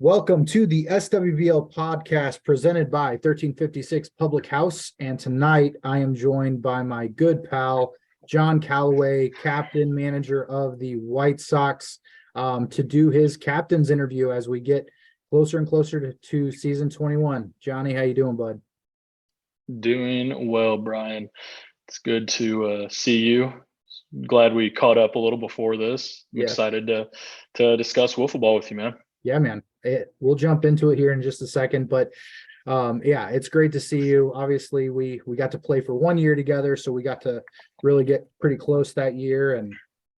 Welcome to the SWBL podcast presented by 1356 Public House. And tonight I am joined by my good pal, John Calloway, captain manager of the White Sox, to do his captain's interview as we get closer and closer to season 21. Johnny, how you doing, bud? Doing well, Brian. It's good to see you. Glad we caught up a little before this. I'm excited to discuss wiffle ball with you, man. Yeah, man. We'll jump into it here in just a second, but yeah, it's great to see you. Obviously, we got to play for 1 year together, so we got to really get pretty close that year. And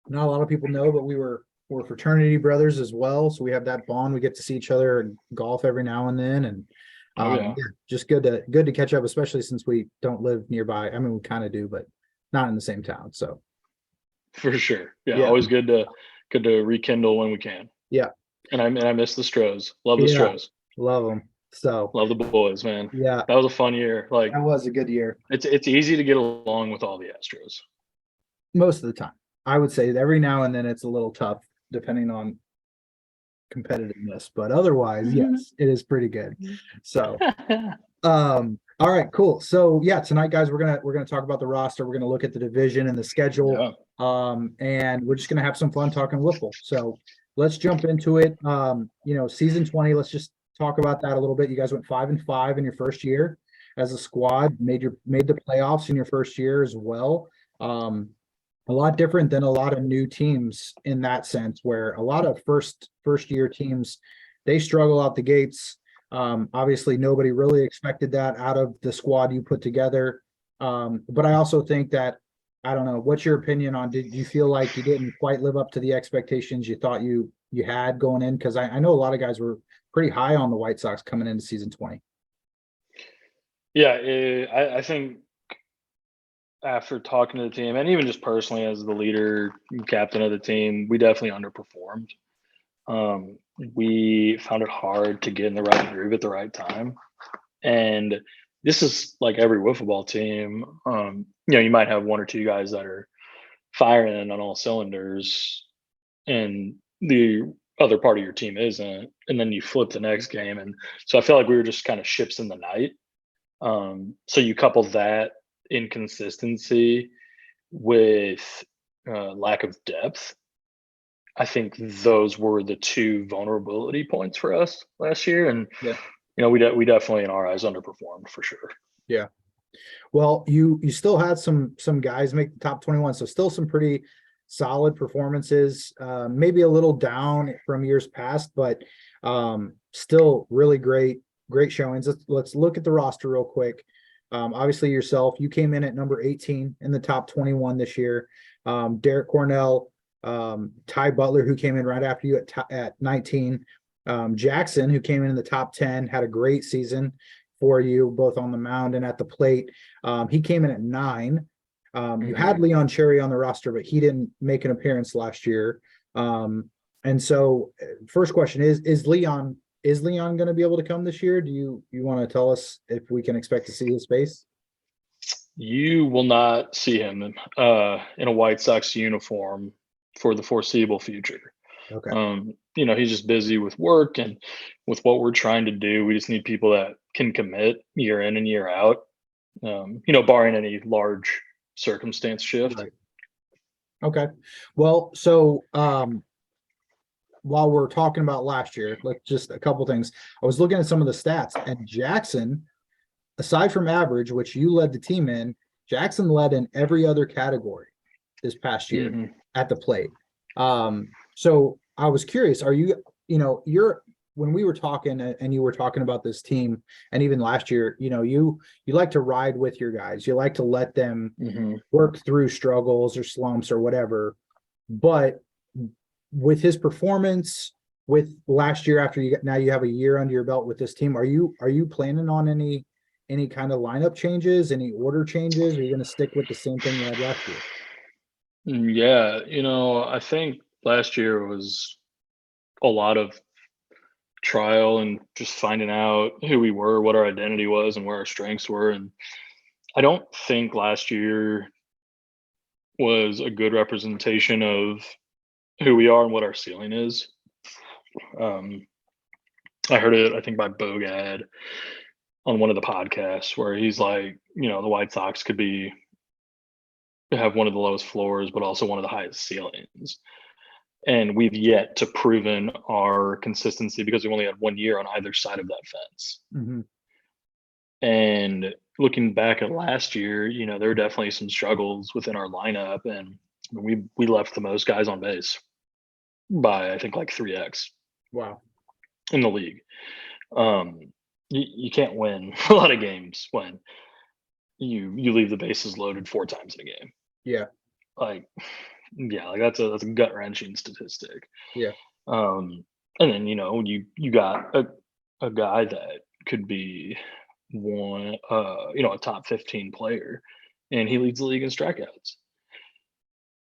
not a lot of people know, but we're fraternity brothers as well. So we have that bond. We get to see each other and golf every now and then, and yeah, just good to catch up, especially since we don't live nearby. I mean, we kind of do, but not in the same town. So for sure, yeah. Always good to rekindle when we can. Yeah. And I miss the Stros. Love the Stros. Love them. So love the boys, man. Yeah, that was a fun year. Like that was a good year. It's easy to get along with all the Astros. Most of the time, I would say every now and then it's a little tough depending on competitiveness, but otherwise, yes, it is pretty good. So, all right, cool. So yeah, tonight, guys, we're gonna talk about the roster. We're gonna look at the division and the schedule, and we're just gonna have some fun talking wiffle. So let's jump into it. Season 20. Let's just talk about that a little bit. You guys went 5-5 in your first year as a squad. Made the playoffs in your first year as well. A lot different than a lot of new teams in that sense, where a lot of first year teams, they struggle out the gates. Obviously, nobody really expected that out of the squad you put together. But I also think that, I don't know, what's your opinion on, did you feel like you didn't quite live up to the expectations you thought you had going in? Because I know a lot of guys were pretty high on the White Sox coming into season 20. Yeah, I think after talking to the team, and even just personally as the leader, captain of the team, we definitely underperformed. We found it hard to get in the right groove at the right time. And this is like every wiffle ball team. You might have one or two guys that are firing on all cylinders and the other part of your team isn't, and then you flip the next game. And so I feel like we were just kind of ships in the night. So you couple that inconsistency with lack of depth. I think those were the two vulnerability points for us last year. And we definitely in our eyes underperformed for sure. Yeah. Well, you still had some guys make the top 21, so still some pretty solid performances. Maybe a little down from years past, but still really great showings. Let's look at the roster real quick. Obviously yourself, you came in at number 18 in the top 21 this year. Derek Cornell, Ty Butler, who came in right after you at 19. Jackson, who came in the top 10, had a great season for you, both on the mound and at the plate. He came in at 9. You had Leon Cherry on the roster, but he didn't make an appearance last year. And so first question is Leon going to be able to come this year? Do you want to tell us if we can expect to see his face? You will not see him in a White Sox uniform for the foreseeable future. Okay. He's just busy with work and with what we're trying to do. We just need people that can commit year in and year out, barring any large circumstance shift. Right. Okay. Well, so while we're talking about last year, let's just a couple things. I was looking at some of the stats, and Jackson, aside from average, which you led the team in, Jackson led in every other category this past year at the plate. So I was curious, are you're when we were talking and you were talking about this team, and even last year, you like to ride with your guys. You like to let them work through struggles or slumps or whatever. But with his performance, with last year, now you have a year under your belt with this team, are you planning on any kind of lineup changes, any order changes? Or are you going to stick with the same thing you had last year? Yeah, I think last year was a lot of trial and just finding out who we were, what our identity was, and where our strengths were. And I don't think last year was a good representation of who we are and what our ceiling is. I heard it, I think, by Bogad on one of the podcasts where he's like, the White Sox could have one of the lowest floors, but also one of the highest ceilings. And we've yet to proven our consistency because we only had 1 year on either side of that fence. Mm-hmm. And looking back at last year, there were definitely some struggles within our lineup, and we left the most guys on base by I think like 3x Wow. in the league. You can't win a lot of games when you leave the bases loaded 4 times in a game. Yeah. Like, yeah, like that's a gut wrenching statistic. Yeah. And then you got a guy that could be one, a top 15 player, and he leads the league in strikeouts.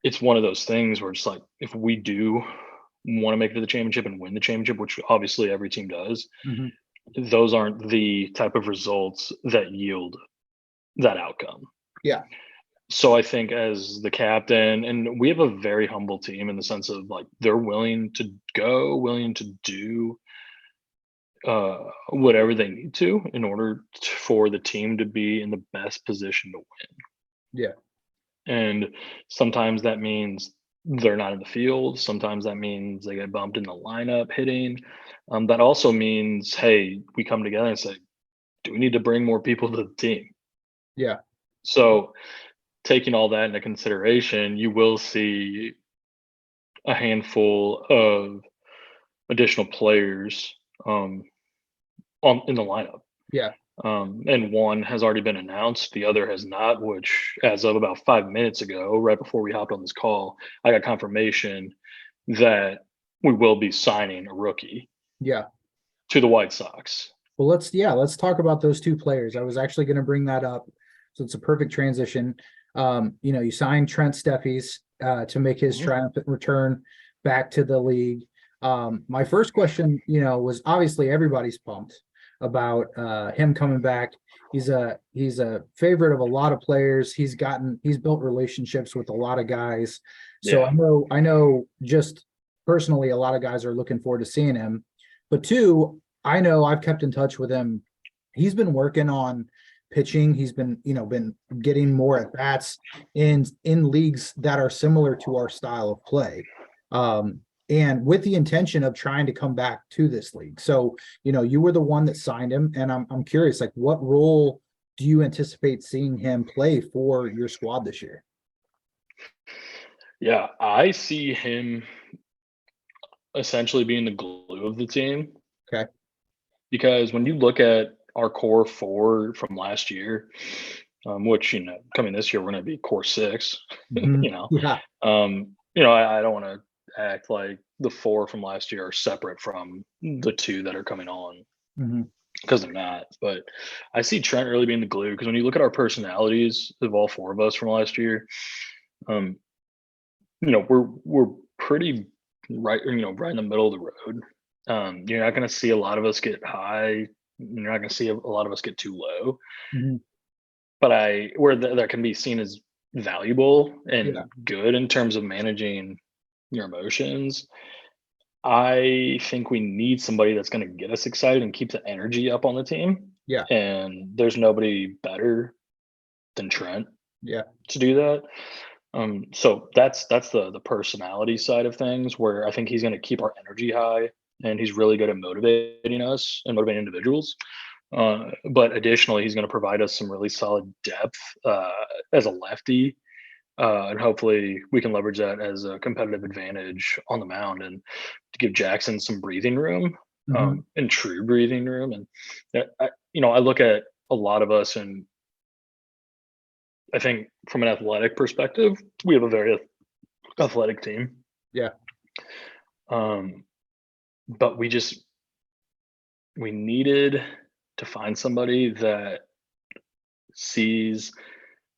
It's one of those things where it's like, if we do want to make it to the championship and win the championship, which obviously every team does, Mm-hmm. those aren't the type of results that yield that outcome. Yeah. So I think as the captain, and we have a very humble team in the sense of like they're willing to do whatever they need to in order for the team to be in the best position to win. Yeah. And sometimes that means they're not in the field. Sometimes that means they get bumped in the lineup hitting. That also means, hey, we come together and say, do we need to bring more people to the team? Yeah. So taking all that into consideration, you will see a handful of additional players in the lineup. Yeah. And one has already been announced, the other has not, which as of about 5 minutes ago, right before we hopped on this call, I got confirmation that we will be signing a rookie Yeah. to the White Sox. Well, let's talk about those two players. I was actually going to bring that up. So it's a perfect transition. You signed Trent Steffies to make his triumphant return back to the league. My first question, was obviously everybody's pumped about him coming back. He's a favorite of a lot of players. He's built relationships with a lot of guys. So Yeah. I know just personally a lot of guys are looking forward to seeing him. But two, I know I've kept in touch with him. He's been working on pitching. He's been getting more at bats in leagues that are similar to our style of play. And with the intention of trying to come back to this league. So, you were the one that signed him, and I'm curious, like, what role do you anticipate seeing him play for your squad this year? Yeah, I see him essentially being the glue of the team. Okay. Because when you look at our core four from last year, which coming this year we're going to be core six. Mhm. Yeah. I don't want to act like the four from last year are separate from the two that are coming on Mhm. because they're not. But I see Trent really being the glue because when you look at our personalities of all four of us from last year, we're pretty right, right in the middle of the road. You're not going to see a lot of us get high. You're not going to see a lot of us get too low. Mhm. But where that can be seen as valuable and Yeah. good in terms of managing your emotions. I think we need somebody that's going to get us excited and keep the energy up on the team. Yeah. And there's nobody better than Trent Yeah. to do that. So that's the personality side of things where I think he's going to keep our energy high, and he's really good at motivating us and motivating individuals. But additionally, he's going to provide us some really solid depth as a lefty, and hopefully we can leverage that as a competitive advantage on the mound and to give Jackson some breathing room, Mhm. and true breathing room. And I look at a lot of us, and I think from an athletic perspective, we have a very athletic team. Yeah. Um, but we needed to find somebody that sees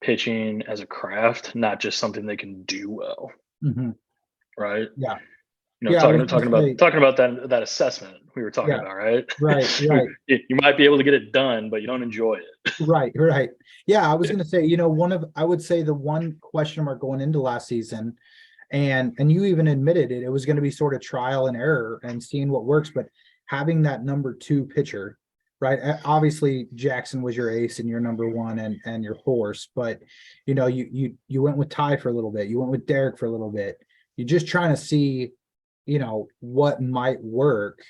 pitching as a craft, not just something they can do well, Mhm. right? Yeah. Yeah. I was gonna say, Talking about that assessment we were talking yeah. about, right? Right. Right. You might be able to get it done, but you don't enjoy it. Right, right. Yeah, I was gonna say, I would say the one question mark going into last season, and you even admitted it, it was gonna be sort of trial and error and seeing what works. But having that number 2 pitcher, right? Obviously Jackson was your ace and your number 1 and your horse, but you know, you went with Ty for a little bit, you went with Derek for a little bit. You're just trying to see, you know, what might work.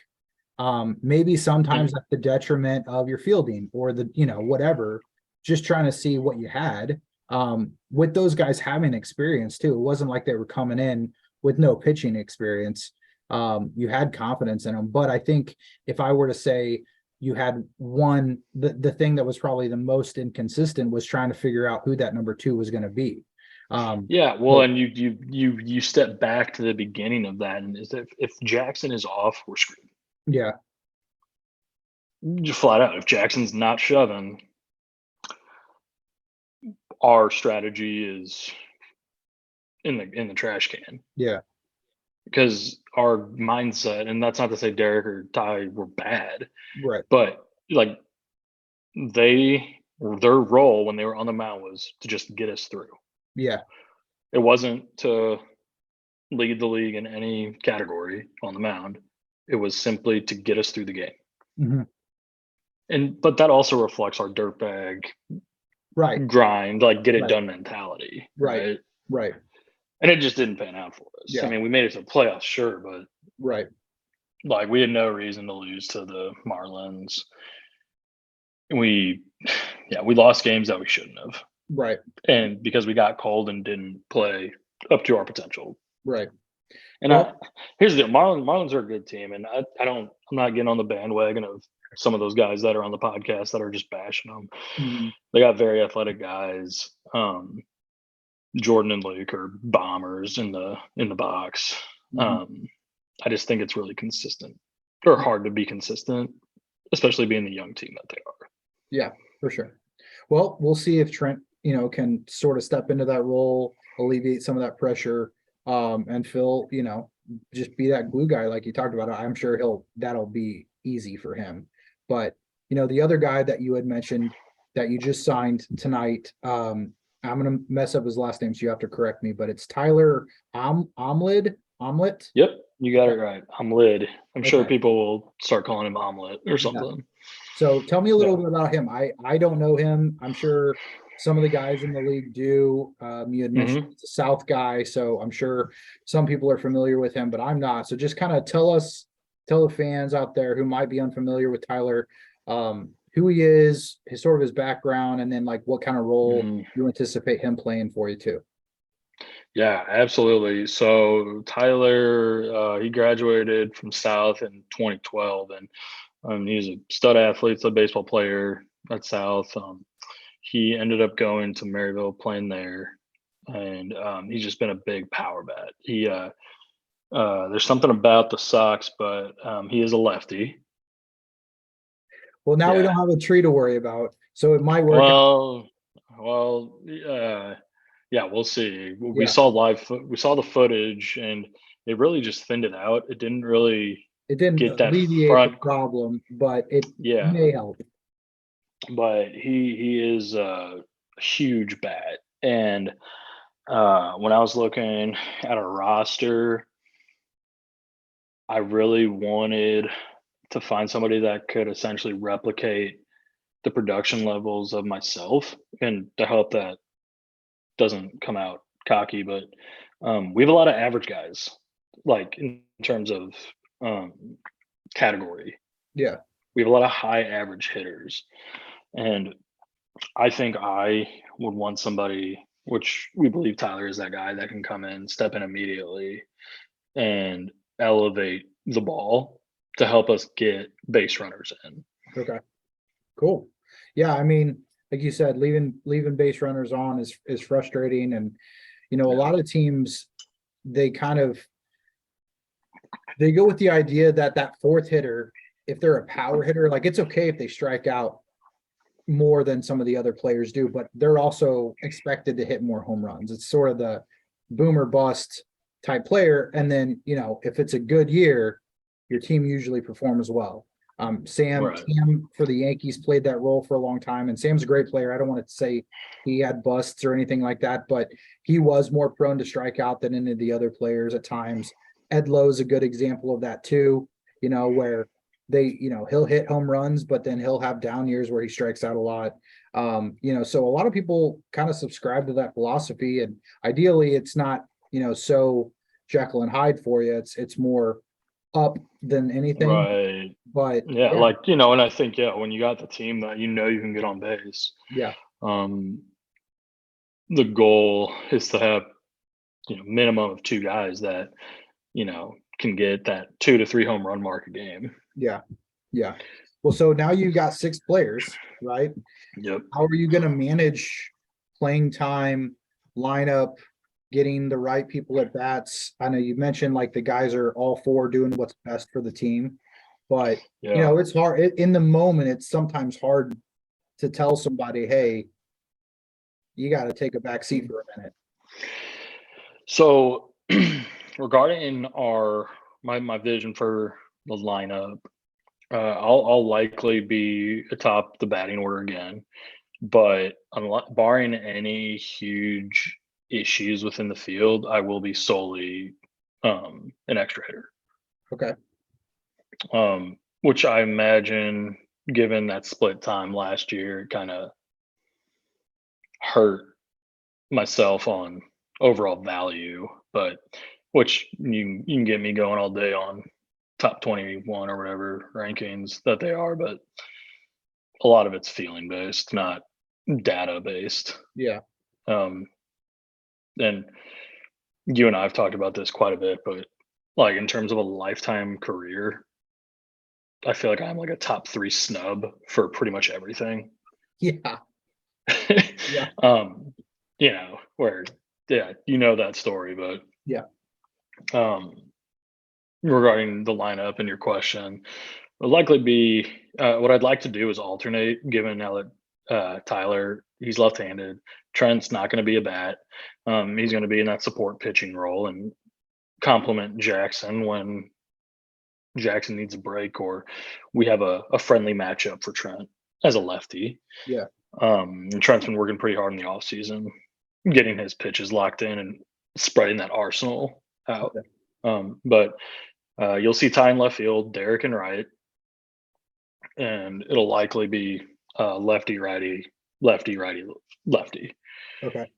Maybe sometimes at the detriment of your fielding or the, you know, whatever, just trying to see what you had. With those guys having experience too, it wasn't like they were coming in with no pitching experience. You had confidence in them, but I think if I were to say you had one, the thing that was probably the most inconsistent was trying to figure out who that number 2 was going to be. Yeah, well, and you step back to the beginning of that, and is if Jackson is off, we're screwed. Yeah, Just flat out, if Jackson's not shoving, our strategy is in the trash can. yeah, Because our mindset, and that's not to say Derek or Ty were bad, right, but like their role when they were on the mound was to just get us through. yeah, It wasn't to lead the league in any category on the mound. It was simply to get us through the game. mm-hmm. But that also reflects our dirtbag Right, grind, like get it right, done mentality, right, right, And it just didn't pan out for us. yeah, I mean, we made it to the playoffs, sure, but right, like we had no reason to lose to the Marlins. We lost games that we shouldn't have, right, and because we got cold and didn't play up to our potential. right. And Well, here's the deal: Marlins are a good team, and I'm not getting on the bandwagon of some of those guys that are on the podcast that are just bashing them. mhm, They got very athletic guys. Jordan and Luke are bombers in the box. mhm. I just think it's really consistent or hard to be consistent, especially being the young team that they are. Yeah, for sure. Well, we'll see if Trent, you know, can sort of step into that role, alleviate some of that pressure, and Phil, you know, just be that glue guy like you talked about. I'm sure that'll be easy for him. But you know, the other guy that you had mentioned that you just signed tonight, I'm gonna mess up his last name, so you have to correct me, but it's Tyler Omelet. Yep, you got it right. I'm lid. I'm sure Okay. people will start calling him omelet or Yeah. something. So tell me a little Yeah. bit about him. I don't know him. I'm sure some of the guys in the league do. You had mentioned hmm he's a South guy, so I'm sure some people are familiar with him, but I'm not. So just kind of tell the fans out there who might be unfamiliar with Tyler, who he is, his sort of his background, and then like what kind of role hmm you anticipate him playing for you too. Yeah, absolutely. So Tyler, he graduated from South in 2012, and he's a stud athlete, stud baseball player at South. He ended up going to Maryville, playing there, and he's just been a big power bat. There's something about the Sox, but he is a lefty. Well, now we Yeah. don't have a tree to worry about, so it might work out. Well, yeah, we'll see. We Yeah, saw we saw the footage, and it really just thinned it out. It didn't really it didn't get that alleviate the front. problem, but it Yeah, may help. but he is a huge bat, and when I was looking at a roster, I really wanted to find somebody that could essentially replicate the production levels of myself, and to hope that doesn't come out cocky, but we have a lot of average guys, like in terms of um, category. Yeah. We have a lot of high average hitters, and I think I would want somebody, which we believe Tyler is that guy that can come in, step in immediately, and elevate the ball to help us get base runners in. Okay. Cool. Yeah, I mean, like you said, leaving base runners on is frustrating, and you know, a Yeah. lot of teams they they go with the idea that that fourth hitter, if they're a power hitter, like it's okay if they strike out more than some of the other players do, but they're also expected to hit more home runs. It's sort of the boomer bust type player, and then you know, if it's a good year, your team usually performs well. Sam Right. for the Yankees played that role for a long time, and Sam's a great player. I don't want to say he had busts or anything like that, but he was more prone to strike out than any of the other players at times. Ed Lowe's a good example of that too, you know, where he'll hit home runs, but then he'll have down years where he strikes out a lot. So a lot of people kind of subscribe to that philosophy, and ideally it's not, so Jekyll and Hyde for you. It's more up than anything. Right. But Yeah, and I think when you got the team that you can get on base. Yeah. The goal is to have minimum of 2 guys that can get that 2 to 3 home run mark a game. Yeah. Well, so now you got 6 players, right? Yep. How are you going to manage playing time, lineup, getting the right people at bats? I know you mentioned like the guys are all for doing what's best for the team, but it's hard in the moment. It's sometimes hard to tell somebody, hey, you got to take a back seat for a minute. So regarding my vision for the lineup, I'll likely be atop the batting order again, but barring any huge issues within the field, I will be solely an extra hitter. Okay. Which I imagine, given that split time last year, it kind of hurt myself on overall value, but which you can get me going all day on top 21 or whatever rankings that they are, but a lot of it's feeling based, not data based. Yeah. And you and I have talked about this quite a bit, but like in terms of a lifetime career, I feel like I'm like a top 3 snub for pretty much everything. Yeah. Yeah. Where that story, but yeah. Regarding the lineup and your question, would likely be what I'd like to do is alternate, given now that Tyler, he's left-handed. Trent's not going to be a bat. He's going to be in that support pitching role and complement Jackson when Jackson needs a break or we have a friendly matchup for Trent as a lefty. Yeah. And Trent's been working pretty hard in the off season, getting his pitches locked in and spreading that arsenal out. Okay. But you'll see Ty in left field, Derek in right, and it'll likely be lefty, righty, lefty, righty, lefty. Okay.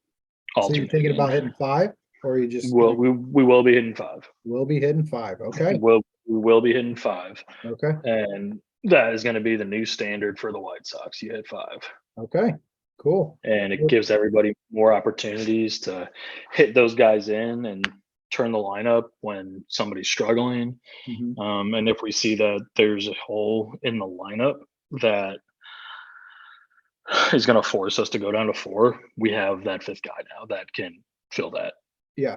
So you're thinking about hitting 5, or are you just? We will be hitting 5. We'll be hitting 5. Okay. We will be hitting 5. Okay. And that is going to be the new standard for the White Sox. You hit 5. Okay. Cool. And it gives everybody more opportunities to hit those guys in and turn the lineup when somebody's struggling. Mm-hmm. And if we see that there's a hole in the lineup that is going to force us to go down to 4, we have that 5th guy now that can fill that. Yeah.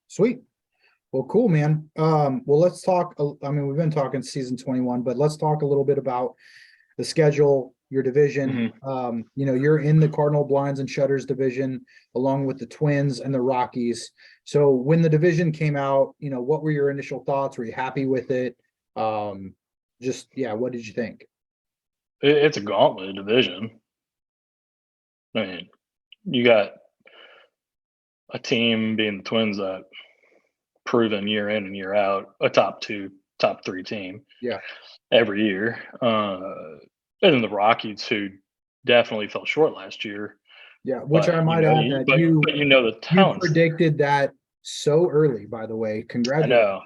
Sweet. Well, cool, man. Well, let's talk. I mean, we've been talking season 21, but let's talk a little bit about the schedule, your division. Mm-hmm. You're in the Cardinal Blinds and Shutters division, along with the Twins and the Rockies. So when the division came out, what were your initial thoughts? Were you happy with it? What did you think? It's a gauntlet division. I mean, you got a team being the Twins that proven year in and year out a top 2, top 3 team. Yeah. Every year. And then the Rockies, who definitely fell short last year. Yeah, which I might add that the talent. You predicted that so early, by the way. Congratulations. I know.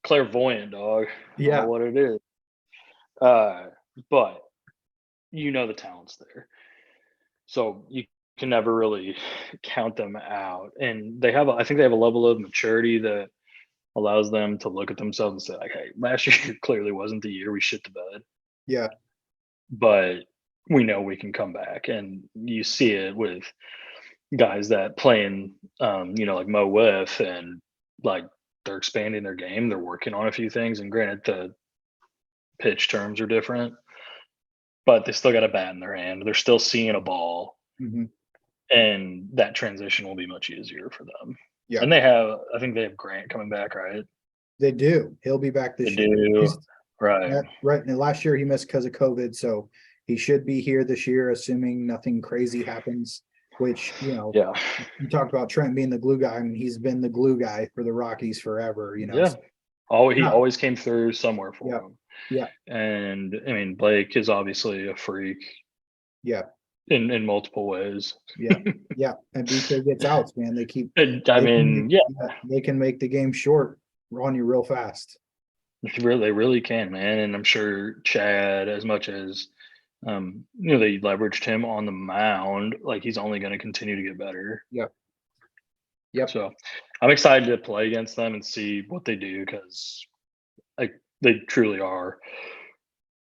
Clairvoyant, dog. Yeah. I don't know what it is. But the talent's there. So you can never really count them out. And I think they have a level of maturity that allows them to look at themselves and say, like, hey, last year clearly wasn't the year we shit the bed. Yeah. But we know we can come back. And you see it with guys that playing, like Mo Whiff, and like they're expanding their game. They're working on a few things. And granted, the pitch terms are different, but they still got a bat in their hand. They're still seeing a ball. Mm-hmm. And that transition will be much easier for them. Yeah. And I think they have Grant coming back, right? They do. He'll be back this year. Right. Right. And last year he missed because of COVID. So he should be here this year, assuming nothing crazy happens, which, Yeah. You talked about Trent being the glue guy. I mean, he's been the glue guy for the Rockies forever, Yeah. He No. always came through somewhere for Yeah. him. Yeah. And I mean, Blake is obviously a freak Yeah. in multiple ways. Yeah. Yeah. And BK gets outs, man. They keep, And, I they can mean, make, yeah, yeah, they can make the game short on you real fast. they really can, man. And I'm sure Chad, as much as they leveraged him on the mound, like he's only going to continue to get better. Yep. Yep. So I'm excited to play against them and see what they do, because like they truly are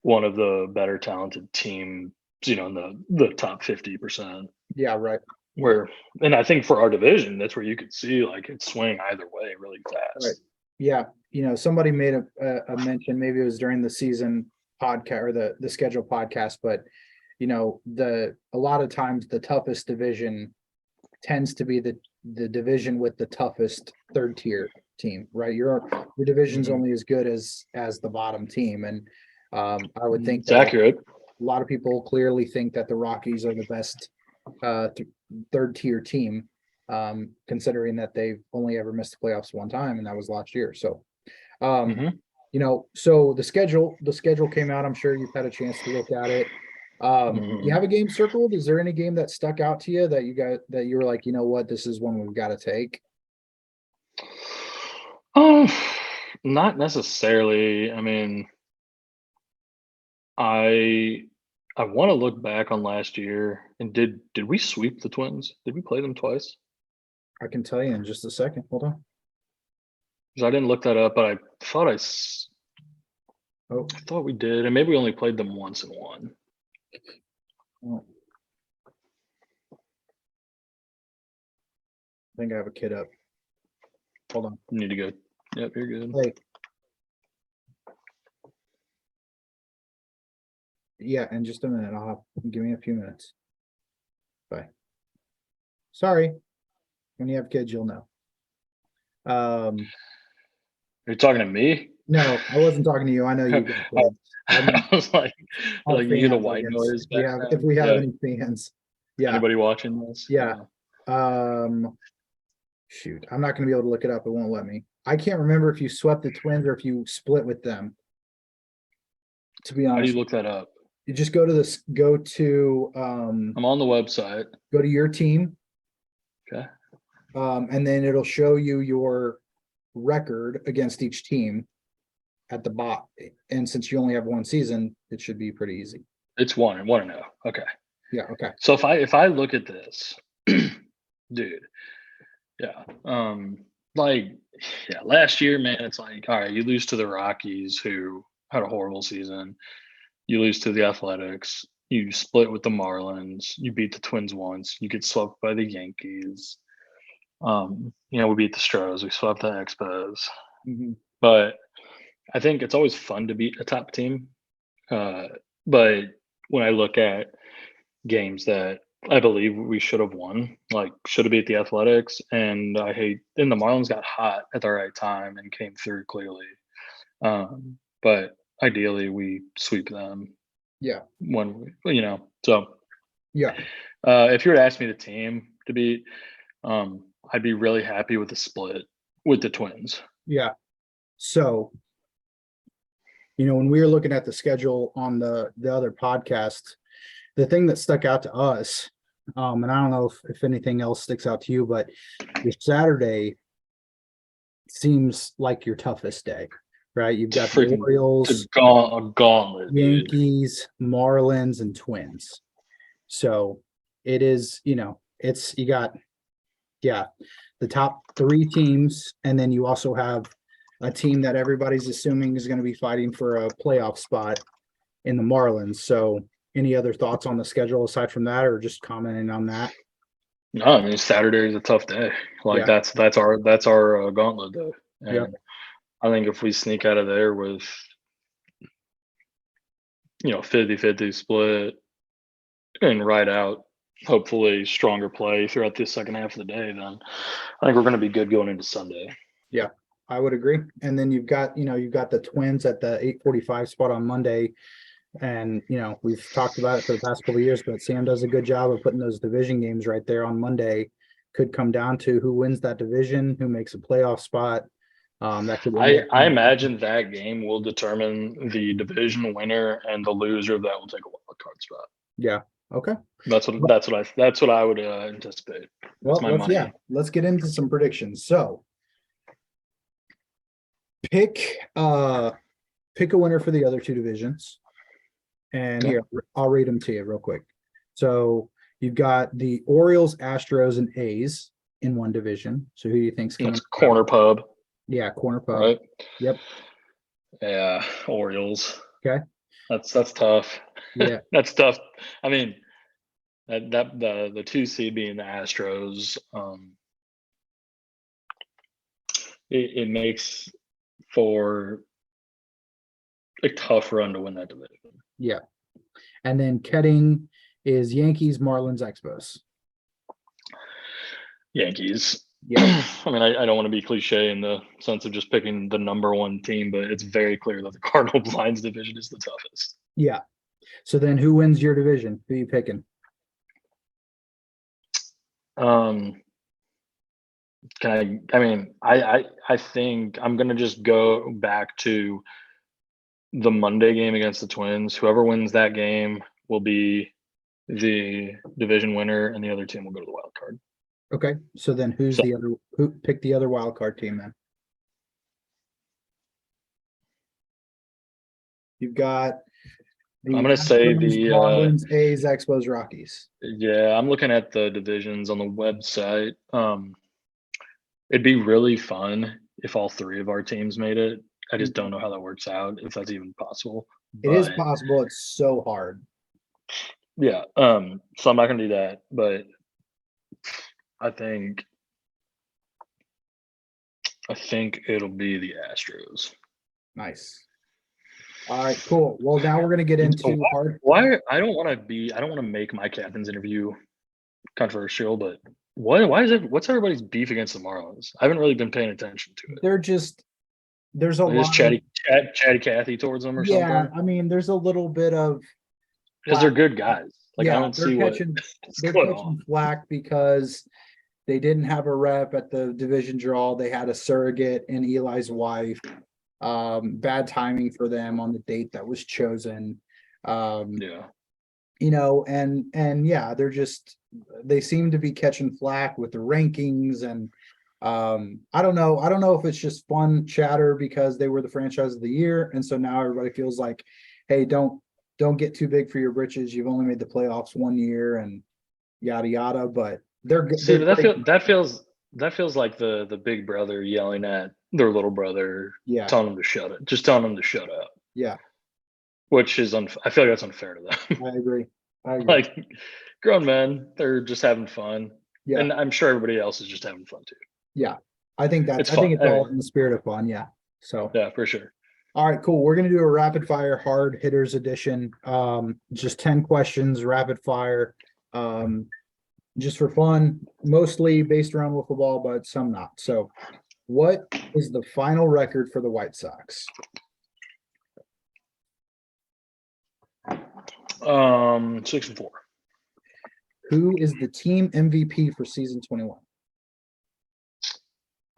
one of the better talented teams, in the top 50%. Yeah. Right. Where, and I think for our division, that's where you could see like it swing either way really Right. fast. Yeah. Somebody made a mention, maybe it was during the season podcast or the schedule podcast, but a lot of times the toughest division tends to be the division with the toughest third tier team, right? Your division's Mhm. only as good as the bottom team. And I would think It's that accurate. a lot of people clearly think that the Rockies are the best third tier team, considering that they've only ever missed the playoffs one time, and that was last year. So, Mhm. so the schedule came out. I'm sure you've had a chance to look at it. You Mhm. have a game circled? Is there any game that stuck out to you that you were like, you know what, this is one we've got to take? Um, Not necessarily. I mean, I I want to look back on last year, and did we sweep the Twins? Did we play them twice? I can tell you in just a second. Hold on. Because I didn't look that up, but I thought Oh, I thought we did, and maybe we only played them once and won. oh, I think I have a kid up. Hold on. You need to go. Yep, you're good. Hey. Yeah, in just a minute. Give me a few minutes. Bye. Sorry. When you have kids, you'll know. You're talking to me? No, I wasn't talking to you. I know you got kids. I mean, I was like, our you hear the fans, I white guess. noise If background? we have Yeah. any fans. Yeah. Anybody watching this? Yeah. Shoot, I'm not gonna be able to look it up. It won't let me. I can't remember if you swept the Twins or if you split with them. To be How do honest, you look that up? you just go to I'm on the website. go to your team. Okay. And then it'll show you your record against each team at the bottom. And since you only have one season, it should be pretty easy. It's 1-0. Okay. Yeah. Okay. So if I look at this, dude, yeah. Last year, man, it's like, all right, you lose to the Rockies, who had a horrible season. You lose to the Athletics. You split with the Marlins. You beat the Twins once. You get swept by the Yankees. We beat the Stros. We swept the Expos. Mhm. But I think it's always fun to beat a top team. But when I look at games that I believe we should have won, like should have beat the Athletics, and the Marlins got hot at the right time and came through clearly. But ideally we sweep them Yeah. So Yeah. if you were to ask me the team to beat, I'd be really happy with the split with the Twins. Yeah. So, when we were looking at the schedule on the other podcast, the thing that stuck out to us, and I don't know if anything else sticks out to you, but your Saturday seems like your toughest day, right? You've got the Orioles, It's a gauntlet, dude. Yankees, Marlins, and Twins. So it is, it's you got, the top three teams, and then you also have a team that everybody's assuming is going to be fighting for a playoff spot in the Marlins. So any other thoughts on the schedule aside from that, or just commenting on that? No, I mean Saturday is a tough day. Like Yeah. that's our gauntlet day. And Yep. I think if we sneak out of there with 50-50 split and ride out hopefully stronger play throughout the second half of the day, then I think we're going to be good going into Sunday. Yeah, I would agree. And then you've got the Twins at the 8:45 spot on Monday. And, we've talked about it for the past couple of years, but Sam does a good job of putting those division games right there on Monday. Could come down to who wins that division, who makes a playoff spot. That could I imagine that game will determine the division winner, and the loser of that will take a wild card spot. Yeah. Okay. That's what I would anticipate. That's Well, my money. let's get into some predictions. So pick a winner for the other two divisions. And here, I'll read them to you real quick. So you've got the Orioles, Astros, and A's in one division. So who do you think's coming? It's corner pub. Yeah, corner pub. Right. Yep. Yeah, Orioles. Okay. That's tough. Yeah. That's tough. I mean, that the 2 seed being the Astros, it makes for a tough run to win that division. Yeah. And then Ketting is Yankees, Marlins, Expos. Yankees. Yeah. I mean, I don't want to be cliche in the sense of just picking the number one team, but it's very clear that the Cardinals Lions division is the toughest. Yeah. So then who wins your division? Who are you picking? I think I'm gonna just go back to the Monday game against the Twins. Whoever wins that game will be the division winner, and the other team will go to the wild card. Okay. So then who picked the other wild card team then? You've got the I'm gonna say the Marlins, A's, Expos, Rockies. Yeah, I'm looking at the divisions on the website. It'd be really fun if all three of our teams made it. I just don't know how that works out, if that's even possible. It is possible. It's so hard. Yeah. So I'm not gonna do that, but I think it'll be the Astros. Nice. All right, cool. Well, now we're gonna get into why I don't want to make my captain's interview controversial, but what's everybody's beef against the Marlins? I haven't really been paying attention to it. There's a lot chatty Cathy towards them or something. Yeah, I mean, there's a little bit of because they're good guys. Like I don't see they're catching flack because they didn't have a rep at the division draw. They had a surrogate in Eli's wife. Bad timing for them on the date that was chosen. Yeah. You know, and yeah, they seem to be catching flack with the rankings, and I don't know if it's just fun chatter because they were the franchise of the year, and so now everybody feels like, hey, don't get too big for your britches. You've only made the playoffs 1 year, and yada yada. But they're good. That feels like the big brother yelling at their little brother, telling them to shut it, just telling them to shut up. Yeah. Which is I feel like that's unfair to them. I agree. Like grown men, they're just having fun. Yeah. And I'm sure everybody else is just having fun too. Yeah. I think it's all in the spirit of fun. Yeah. So yeah, for sure. All right, cool. We're gonna do a rapid fire hard hitters edition. Just 10 questions, rapid fire. Just for fun, mostly based around wiffle ball, but some not. So what is the final record for the White Sox? 6-4. Who is the team MVP for season 21?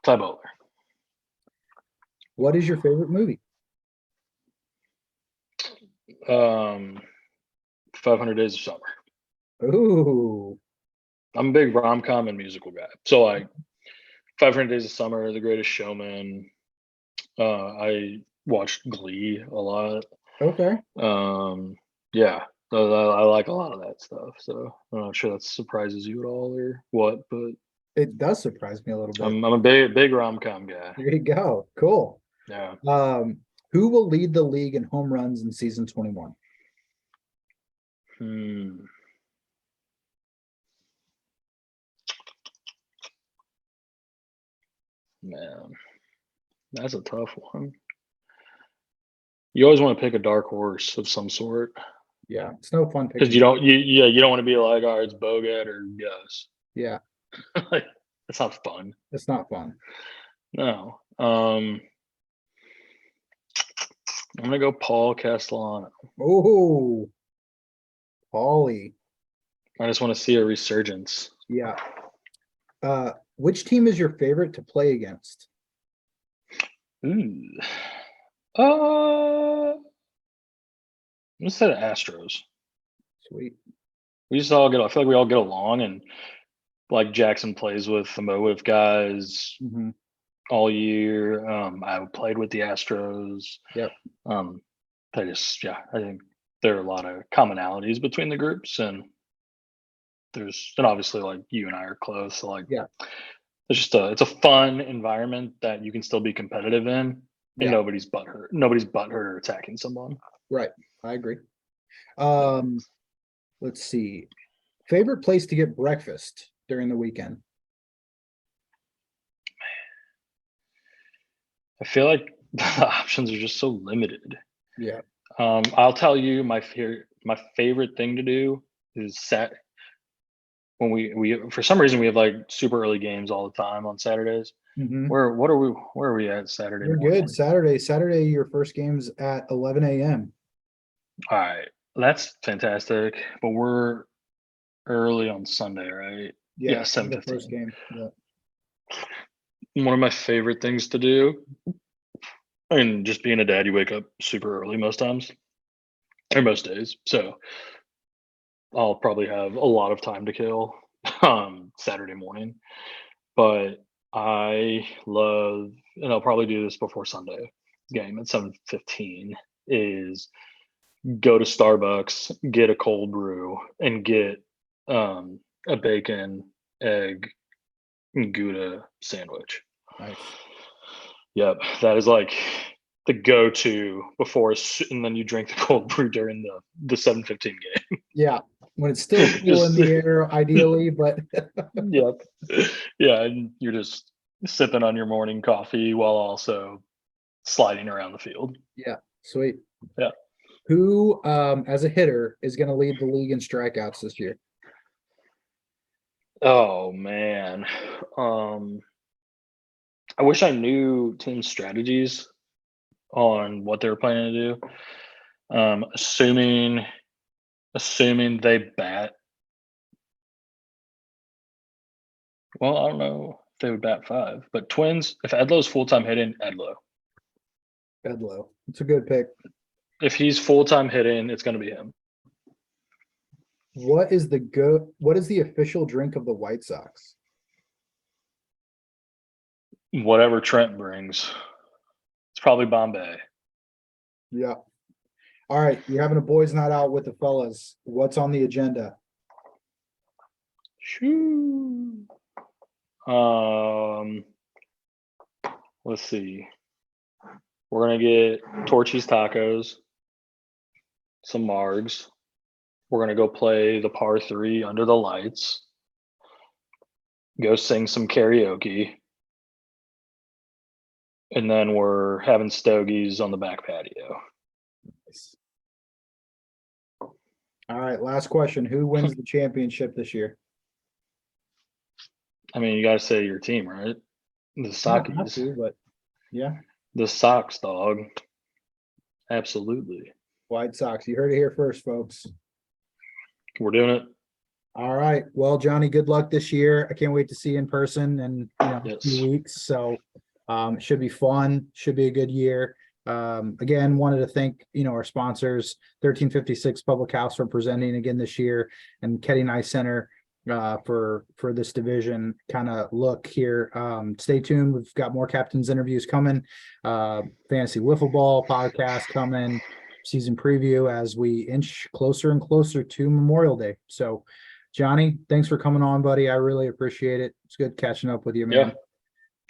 Ty Butler. What is your favorite movie? 500 Days of Summer. Ooh. I'm a big rom-com and musical guy. So like 500 Days of Summer, The Greatest Showman. I watched Glee a lot. Okay. Yeah, I like a lot of that stuff. So I'm not sure that surprises you at all or what, but it does surprise me a little bit. I'm a big rom-com guy. There you go. Cool. Yeah. Who will lead the league in home runs in season 21? Man, that's a tough one. You always want to pick a dark horse of some sort. Yeah, it's no fun because you don't want to be like, oh, it's Bogut or Gus. Yeah. Like that's not fun. It's not fun. No. I'm gonna go Paul Castellano. Oh, Paulie. I just want to see a resurgence. Yeah. Which team is your favorite to play against? Ooh. Let's say the Astros. Sweet. We just all get. I feel like we all get along, and like Jackson plays with the Motive guys Mhm. all year. I played with the Astros. Yep. I think there are a lot of commonalities between the groups, and obviously like you and I are close. So like, Yeah. it's a fun environment that you can still be competitive in, and Yeah. nobody's butthurt or attacking someone. Right. I agree. Let's see. Favorite place to get breakfast during the weekend? I feel like the options are just so limited. Yeah. I'll tell you my favorite thing to do is when we for some reason we have like super early games all the time on Saturdays. Mhm. Where are we at Saturday You're morning? good. Saturday, your first game's at 11 a.m. All right, that's fantastic. But we're early on Sunday, right? Yeah, Yeah, the first 7:15. game. Yeah. One of my favorite things to do, and just being a dad, you wake up super early most times or most days. So I'll probably have a lot of time to kill Saturday morning. But I love, and I'll probably do this before Sunday game at 7:15, is go to Starbucks, get a cold brew, and get a bacon, egg, and Gouda sandwich. Nice. Yep, that is like the go-to and then you drink the cold brew during the 7:15 game. Yeah. When it's still cool in Just the air, ideally, but yep, yeah, and you're just sipping on your morning coffee while also sliding around the field. yeah, sweet. Yeah. Who, as a hitter, is going to lead the league in strikeouts this year? Oh man, I wish I knew team strategies on what they were planning to do. Assuming they bat. Well, I don't know if they would bat 5, but Twins. If Edlow's full time hitting, Edlow. Bedlow. It's a good pick. If he's full time hitting, it's going to be him. What is the official drink of the White Sox? Whatever Trent brings, it's probably Bombay. Yeah. All right, you're having a boys' night out with the fellas. What's on the agenda? Shoo. Let's see. We're gonna get Torchy's tacos, some margs. We're gonna go play the par 3 under the lights. Go sing some karaoke. And then we're having stogies on the back patio. Nice. All right, last question. Who wins the championship this year? I mean, you gotta say your team, right? The You don't have Sockies. to, but yeah, The Sox, dog. Absolutely. White Sox. You heard it here first, folks. We're doing it. All right. Well, Johnny, good luck this year. I can't wait to see you in person in a few Yes. weeks. So it should be fun. Should be a good year. Again, wanted to thank our sponsors, 1356 Public House for presenting again this year, and Ketting Eye Center for this division kind of look here. Stay tuned. We've got more captains interviews coming. Fantasy Wiffle Ball podcast coming. Season preview as we inch closer and closer to Memorial Day. So Johnny, thanks for coming on, buddy. I really appreciate it. It's good catching up with you, man. Yeah.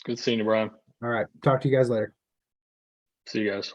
Good seeing you, Brian. All right. Talk to you guys later. See you guys.